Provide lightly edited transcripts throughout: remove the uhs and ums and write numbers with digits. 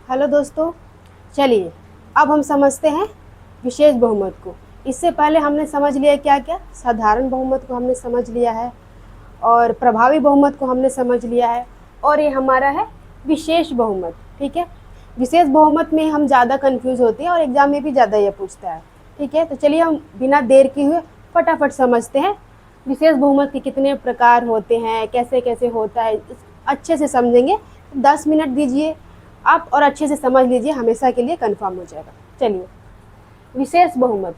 Hello दोस्तों, चलिए अब हम समझते हैं विशेष बहुमत को। इससे पहले हमने समझ लिया क्या क्या, साधारण बहुमत को हमने समझ लिया है और प्रभावी बहुमत को हमने समझ लिया है, और ये हमारा है विशेष बहुमत। ठीक है, विशेष बहुमत में हम ज़्यादा कंफ्यूज होते हैं और एग्जाम में भी ज़्यादा ये पूछता है। ठीक है, तो चलिए हम बिना देर किए हुए फटाफट समझते हैं विशेष बहुमत के कितने प्रकार होते हैं, कैसे कैसे होता है, अच्छे से समझेंगे। 10 मिनट दीजिए आप और अच्छे से समझ लीजिए, हमेशा के लिए कंफर्म हो जाएगा। चलिए, विशेष बहुमत।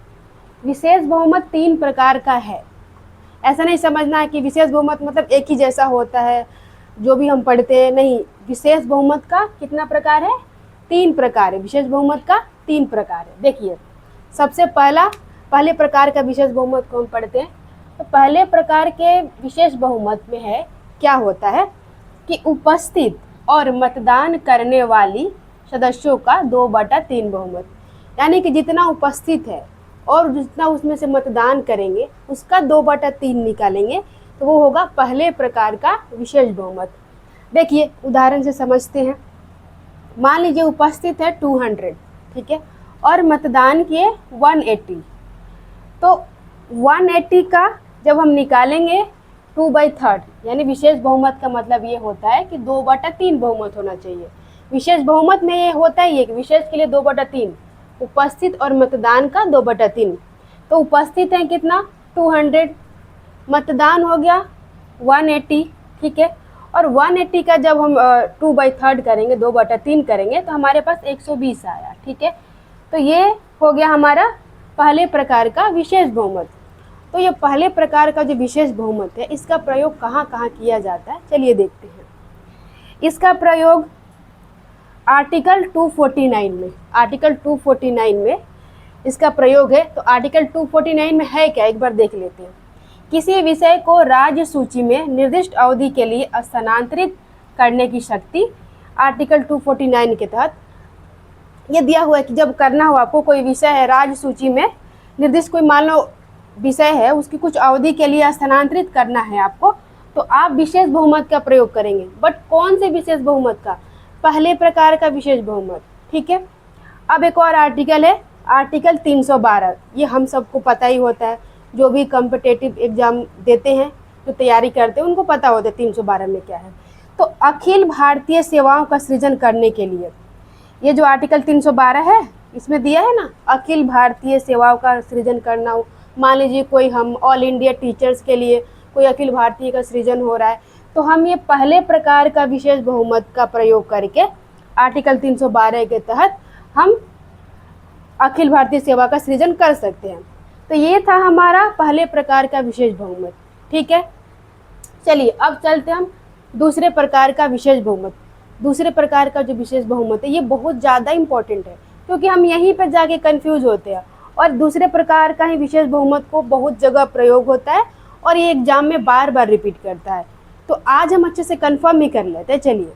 विशेष बहुमत 3 प्रकार का है। ऐसा नहीं समझना है कि विशेष बहुमत मतलब एक ही जैसा होता है जो भी हम पढ़ते हैं, नहीं। विशेष बहुमत का कितना प्रकार है? 3 प्रकार है। विशेष बहुमत का 3 प्रकार है। देखिए, सबसे पहले प्रकार का विशेष बहुमत को हम पढ़ते हैं। तो पहले प्रकार के विशेष बहुमत में है, क्या होता है कि उपस्थित और मतदान करने वाली सदस्यों का 2/3 बहुमत, यानी कि जितना उपस्थित है और जितना उसमें से मतदान करेंगे उसका 2/3 निकालेंगे, तो वो होगा पहले प्रकार का विशेष बहुमत। देखिए, उदाहरण से समझते हैं। मान लीजिए उपस्थित है 200, ठीक है, और मतदान किए 180। तो 180 का जब हम निकालेंगे 2/3, यानी विशेष बहुमत का मतलब ये होता है कि 2/3 बहुमत होना चाहिए। विशेष बहुमत में ये होता ही है कि विशेष के लिए 2/3, उपस्थित और मतदान का 2/3। तो उपस्थित है कितना? 200, मतदान हो गया 180, ठीक है, और 180 का जब हम 2/3 करेंगे, 2/3 करेंगे, तो हमारे पास 120 आया। ठीक है, तो ये हो गया हमारा पहले प्रकार का विशेष बहुमत। तो ये पहले प्रकार का जो विशेष बहुमत है, इसका प्रयोग कहाँ कहाँ किया जाता है, चलिए देखते हैं। इसका प्रयोग आर्टिकल 249 में, आर्टिकल 249 में इसका प्रयोग है। तो आर्टिकल 249 में है क्या, एक बार देख लेते हैं। किसी विषय को राज्य सूची में निर्दिष्ट अवधि के लिए स्थानांतरित करने की शक्ति आर्टिकल 249 के तहत ये दिया हुआ है कि जब करना हो आपको, कोई विषय है राज्य सूची में निर्दिष्ट, कोई मान लो विषय है, उसकी कुछ अवधि के लिए स्थानांतरित करना है आपको, तो आप विशेष बहुमत का प्रयोग करेंगे। बट कौन से विशेष बहुमत का? पहले प्रकार का विशेष बहुमत। ठीक है, अब एक और आर्टिकल है, आर्टिकल 312। ये हम सबको पता ही होता है, जो भी कॉम्पिटिटिव एग्जाम देते हैं, जो तैयारी करते हैं, उनको पता होता है 312 में क्या है। तो अखिल भारतीय सेवाओं का सृजन करने के लिए, ये जो आर्टिकल 312 है इसमें दिया है ना, अखिल भारतीय सेवाओं का सृजन करना हो। मान लीजिए कोई हम ऑल इंडिया टीचर्स के लिए कोई अखिल भारतीय का सृजन हो रहा है, तो हम ये पहले प्रकार का विशेष बहुमत का प्रयोग करके आर्टिकल 312 के तहत हम अखिल भारतीय सेवा का सृजन कर सकते हैं। तो ये था हमारा पहले प्रकार का विशेष बहुमत। ठीक है, चलिए अब चलते हम दूसरे प्रकार का विशेष बहुमत। दूसरे प्रकार का जो विशेष बहुमत है, ये बहुत ज़्यादा इम्पोर्टेंट है, क्योंकि हम यहीं पर जाके कंफ्यूज होते हैं, और दूसरे प्रकार का ही विशेष बहुमत को बहुत जगह प्रयोग होता है और ये एग्जाम में बार बार रिपीट करता है। तो आज हम अच्छे से कंफर्म ही कर लेते हैं। चलिए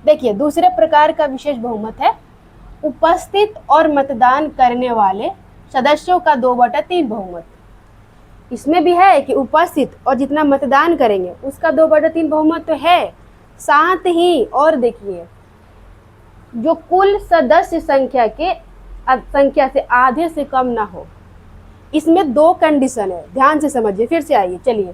देखिए, दूसरे प्रकार का विशेष बहुमत है उपस्थित और मतदान करने वाले सदस्यों का 2/3 बहुमत। इसमें भी है कि उपस्थित और जितना मतदान करेंगे उसका 2/3 बहुमत तो है, साथ ही और देखिए, जो कुल सदस्य संख्या से आधे से कम ना हो। इसमें 2 कंडीशन है, ध्यान से समझिए, फिर से आइए। चलिए,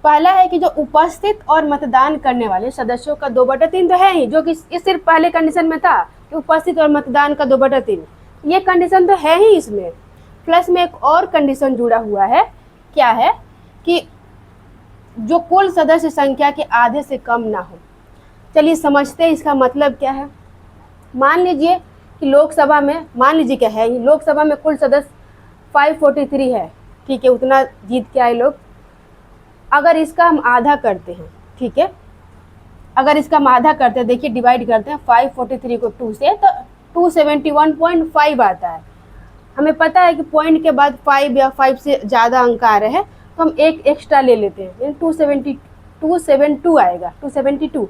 पहला है कि जो उपस्थित और मतदान करने वाले सदस्यों का 2/3 तो है ही, जो कि इस सिर्फ पहले कंडीशन में था कि उपस्थित और मतदान का 2/3, ये कंडीशन तो है ही इसमें। प्लस में एक और कंडीशन जुड़ा हुआ है, क्या है कि जो कुल सदस्य संख्या के आधे से कम ना हो। चलिए समझते हैं इसका मतलब क्या है। मान लीजिए कि लोकसभा में, मान लीजिए क्या है, लोकसभा में कुल सदस्य 543 है, ठीक है, उतना जीत के आए लोग। अगर इसका हम आधा करते हैं, ठीक है, अगर इसका हम आधा करते हैं, देखिए डिवाइड करते हैं 543 को 2 से, तो 271.5 आता है। हमें पता है कि पॉइंट के बाद 5 या 5 से ज़्यादा अंक आ रहे हैं, तो हम एक एक्स्ट्रा ले लेते हैं, यानी 272 आएगा, 272,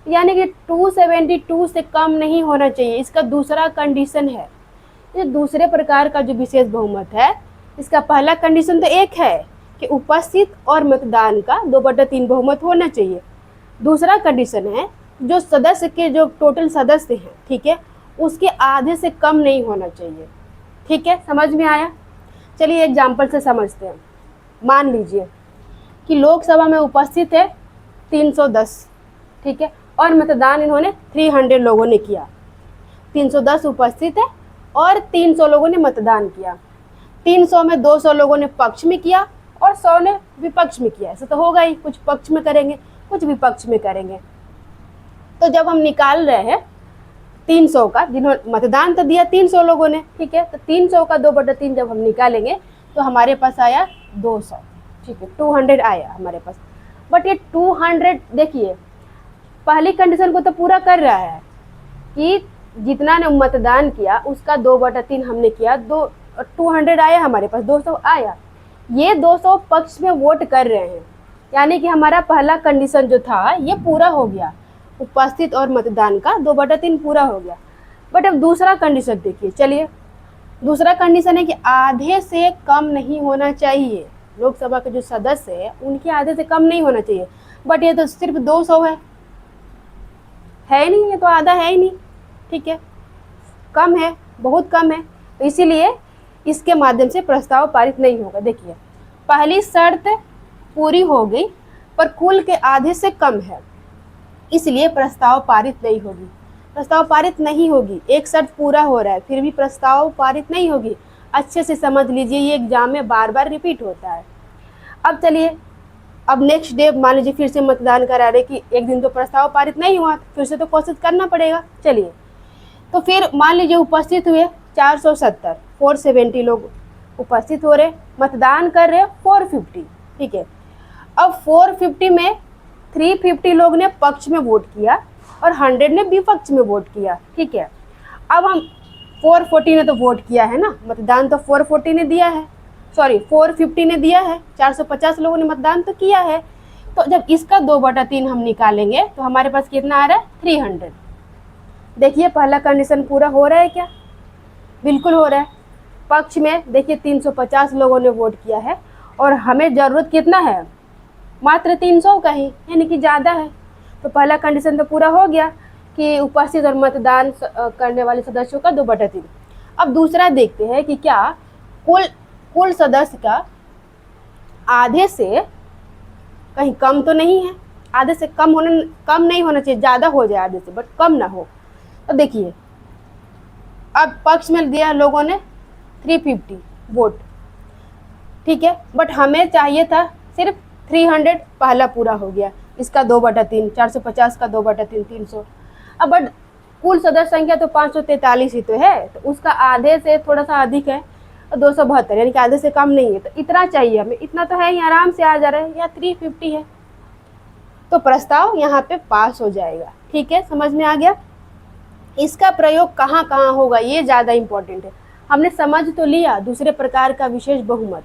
यानी कि 272 से कम नहीं होना चाहिए। इसका दूसरा कंडीशन है। ये दूसरे प्रकार का जो विशेष बहुमत है, इसका पहला कंडीशन तो एक है कि उपस्थित और मतदान का 2/3 बहुमत होना चाहिए। दूसरा कंडीशन है जो सदस्य के जो टोटल सदस्य हैं, ठीक है, उसके आधे से कम नहीं होना चाहिए। ठीक है, समझ में आया? चलिए एग्जाम्पल से समझते हैं। मान लीजिए कि लोकसभा में उपस्थित है 310, ठीक है, और मतदान इन्होंने 300 लोगों ने किया। 310 उपस्थित है और 300 लोगों ने मतदान किया। 300 में 200 लोगों ने पक्ष में किया और 100 ने विपक्ष में किया। ऐसा तो होगा ही, कुछ पक्ष में करेंगे, कुछ विपक्ष में करेंगे। तो जब हम निकाल रहे हैं 300 का, जिन्होंने मतदान तो दिया 300 लोगों ने, ठीक है, तो 300 का 2/3 जब हम निकालेंगे तो हमारे पास आया 200, ठीक है, 200 आया हमारे पास। बट ये 200 देखिए पहली कंडीशन को तो पूरा कर रहा है कि जितना ने मतदान किया उसका 2/3 हमने किया, 200 आया हमारे पास, 200 आया। ये 200 पक्ष में वोट कर रहे हैं, यानी कि हमारा पहला कंडीशन जो था ये पूरा हो गया, उपस्थित और मतदान का 2/3 पूरा हो गया। बट अब दूसरा कंडीशन देखिए। चलिए दूसरा कंडीशन है कि आधे से कम नहीं होना चाहिए। लोकसभा के जो सदस्य है उनके आधे से कम नहीं होना चाहिए। बट ये तो सिर्फ 200 है नहीं, ये तो आधा है ही नहीं, ठीक है, कम है, बहुत कम है। तो इसीलिए इसके माध्यम से प्रस्ताव पारित नहीं होगा। देखिए पहली शर्त पूरी हो गई पर कुल के आधे से कम है, इसलिए प्रस्ताव पारित नहीं होगी। प्रस्ताव पारित नहीं होगी, एक शर्त पूरा हो रहा है फिर भी प्रस्ताव पारित नहीं होगी। अच्छे से समझ लीजिए, ये एग्जाम में बार बार रिपीट होता है। अब चलिए, अब नेक्स्ट डे मान लीजिए फिर से मतदान करा रहे कि एक दिन तो प्रस्ताव पारित नहीं हुआ, फिर से तो कोशिश करना पड़ेगा। चलिए तो फिर मान लीजिए उपस्थित हुए 470, 470 लोग उपस्थित हो रहे, मतदान कर रहे 450, ठीक है। अब 450 में 350 लोग ने पक्ष में वोट किया और 100 ने विपक्ष में वोट किया, ठीक है। अब हम 440 ने तो वोट किया है ना, मतदान तो 440 ने दिया है, सॉरी 450 ने दिया है, 450 लोगों ने मतदान तो किया है। तो जब इसका 2/3 हम निकालेंगे तो हमारे पास कितना आ रहा है 300। देखिए पहला कंडीशन पूरा हो रहा है क्या? बिल्कुल हो रहा है। पक्ष में देखिए 350 लोगों ने वोट किया है और हमें ज़रूरत कितना है, मात्र 300 का ही, यानी कि ज़्यादा है। तो पहला कंडीशन तो पूरा हो गया कि उपस्थित और मतदान करने वाले सदस्यों का 2/3। अब दूसरा देखते हैं कि क्या कुल सदस्य का आधे से कहीं कम तो नहीं है। आधे से कम नहीं होना चाहिए, ज़्यादा हो जाए आधे से बट कम ना हो। तो देखिए अब पक्ष में दिया लोगों ने 350 वोट, ठीक है, बट हमें चाहिए था सिर्फ 300। पहला पूरा हो गया, इसका 2/3, 450 का 2/3 300। अब बट कुल सदस्य संख्या तो 543 ही तो है, तो उसका आधे से थोड़ा सा अधिक है, 272, यानी कि आधे से कम नहीं है। तो इतना चाहिए हमें, इतना तो है ही, आराम से आ जा रहा है, या 350 है। तो प्रस्ताव यहाँ पे पास हो जाएगा। ठीक है, समझ में आ गया। इसका प्रयोग कहाँ कहाँ होगा ये ज़्यादा इम्पोर्टेंट है। हमने समझ तो लिया दूसरे प्रकार का विशेष बहुमत,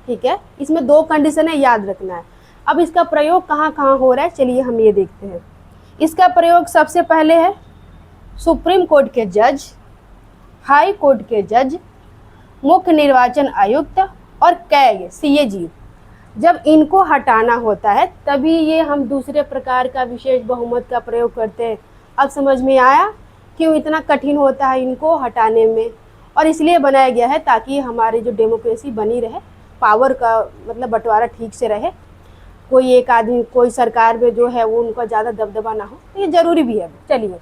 ठीक है, इसमें 2 कंडीशन है, याद रखना है। अब इसका प्रयोग कहाँ कहाँ हो रहा है, चलिए हम ये देखते हैं। इसका प्रयोग सबसे पहले है सुप्रीम कोर्ट के जज, हाई कोर्ट के जज, मुख्य निर्वाचन आयुक्त और कैग CAG, जब इनको हटाना होता है तभी ये हम दूसरे प्रकार का विशेष बहुमत का प्रयोग करते हैं। अब समझ में आया क्यों इतना कठिन होता है इनको हटाने में, और इसलिए बनाया गया है ताकि हमारी जो डेमोक्रेसी बनी रहे, पावर का मतलब बंटवारा ठीक से रहे, कोई एक आदमी कोई सरकार में जो है वो उनका ज़्यादा दबदबा ना हो, तो ये ज़रूरी भी है। चलिए,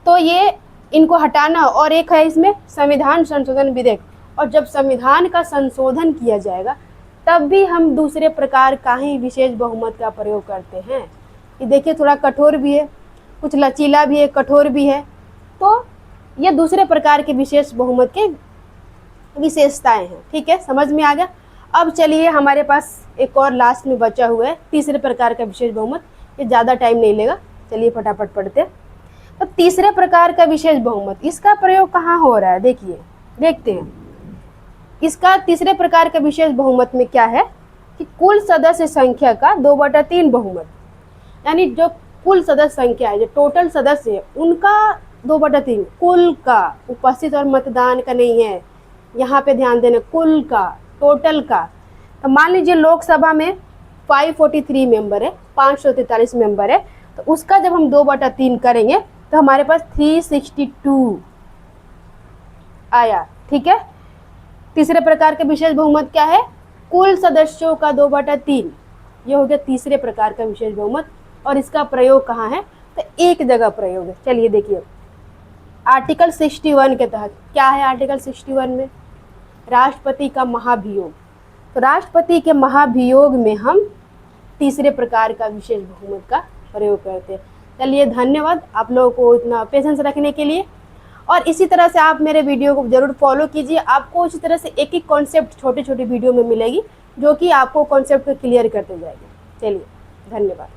तो ये इनको हटाना, और एक है इसमें संविधान संशोधन विधेयक, और जब संविधान का संशोधन किया जाएगा तब भी हम दूसरे प्रकार का ही विशेष बहुमत का प्रयोग करते हैं। ये देखिए थोड़ा कठोर भी है, कुछ लचीला भी है, कठोर भी है, तो ये दूसरे प्रकार के विशेष बहुमत के विशेषताएं हैं। ठीक है, समझ में आ गया। अब चलिए हमारे पास एक और लास्ट में बचा हुआ है तीसरे प्रकार का विशेष बहुमत, ये ज़्यादा टाइम नहीं लेगा, चलिए फटाफट पढ़ते हैं। तो तीसरे प्रकार का विशेष बहुमत, इसका प्रयोग कहाँ हो रहा है, देखिए देखते हैं। इसका तीसरे प्रकार का विशेष बहुमत में क्या है कि कुल सदस्य संख्या का 2/3 बहुमत, यानी जो कुल सदस्य संख्या है, जो टोटल सदस्य है उनका 2/3, कुल का, उपस्थित और मतदान का नहीं है, यहाँ पे ध्यान देना, कुल का, टोटल का। तो मान लीजिए लोकसभा में 543 मेंबर है, 543 मेंबर है, तो उसका जब हम 2/3 करेंगे तो हमारे पास 362 आया। ठीक है, तीसरे प्रकार का विशेष बहुमत क्या है? कुल सदस्यों का 2/3। ये हो गया तीसरे प्रकार का विशेष बहुमत। और इसका प्रयोग कहाँ है? तो एक जगह प्रयोग है। चलिए देखिए, आर्टिकल 61 के तहत क्या है? आर्टिकल 61 में राष्ट्रपति का महाभियोग। तो राष्ट्रपति के महाभियोग में हम तीसरे प्रकार का विशेष बहुमत का प्रयोग करते हैं। चलिए, धन्यवाद आप लोगों को इतना पेशेंस रखने के लिए। और इसी तरह से आप मेरे वीडियो को ज़रूर फॉलो कीजिए। आपको इसी तरह से एक एक कॉन्सेप्ट छोटे छोटे वीडियो में मिलेगी, जो कि आपको कॉन्सेप्ट को क्लियर करते जाएगी। चलिए, धन्यवाद।